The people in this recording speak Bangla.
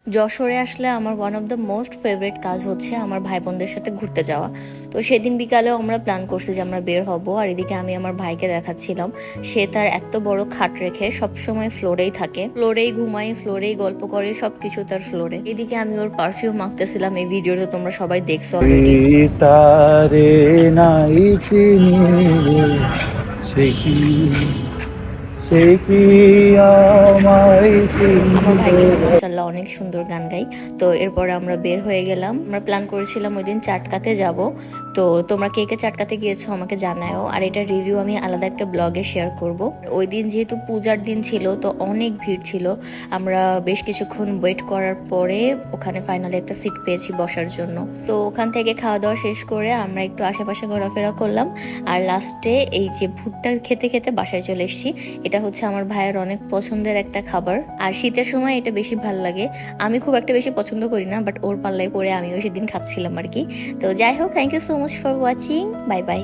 যশোরে আসলে আমার one of the most favourite কাজ হচ্ছে আমার ভাই বোনদের সাথে ঘুরতে যাওয়া। তো সেদিন বিকালেও আমরা প্ল্যান করছি যে আমরা বের হব, আর এদিকে আমি আমার ভাইকে দেখাচ্ছিলাম সে তার এত বড় খাট রেখে সবসময় ফ্লোরেই থাকে, ফ্লোরেই ঘুমাই, ফ্লোরেই গল্প করে, সবকিছু তার ফ্লোরে। এদিকে আমি ওর পারফিউম মাখতেছিলাম, এই ভিডিওতে তোমরা সবাই দেখছো অলরেডি। তারে নাই চিনি রে, সে কি সে কি আমায় আমার ভাই চিনবে। কিন্তু মাশাআল্লাহ অনেক সুন্দর গান গায়। তো এরপরে আমরা বের হয়ে গেলাম। আমরা প্ল্যান করেছিলাম ওই দিন চাটকাতে যাব। তো তোমরা কে কে চাটকাতে গিয়েছো আমাকে জানাও, আর এটার রিভিউ আমি আলাদা একটা ব্লগে শেয়ার করব। ওই দিন যেহেতু পূজার দিন ছিল, তো অনেক ভিড় ছিল। আমরা বেশ কিছুক্ষণ ওয়েট করার পরে ওখানে ফাইনালি একটা সিট পেয়েছি বসার জন্য। তো ওখান থেকে খাওয়া দাওয়া শেষ করে আমরা একটু আশেপাশে ঘোরাফেরা করলাম, আর লাস্টে এই যে ভুট্টা খেতে খেতে বাসায় চলে এসেছি। এটা হচ্ছে আমার ভাইয়ের অনেক পছন্দের একটা খাবার, আর শীতের সময় এটা বেশি ভাল লাগে। আমি খুব একটা বেশি পছন্দ করি না, বাট ওর পাল্লায় পরে আমিও সেদিন খাচ্ছিলাম আর কি। তো যাই হোক, thank you so much for watching, bye by.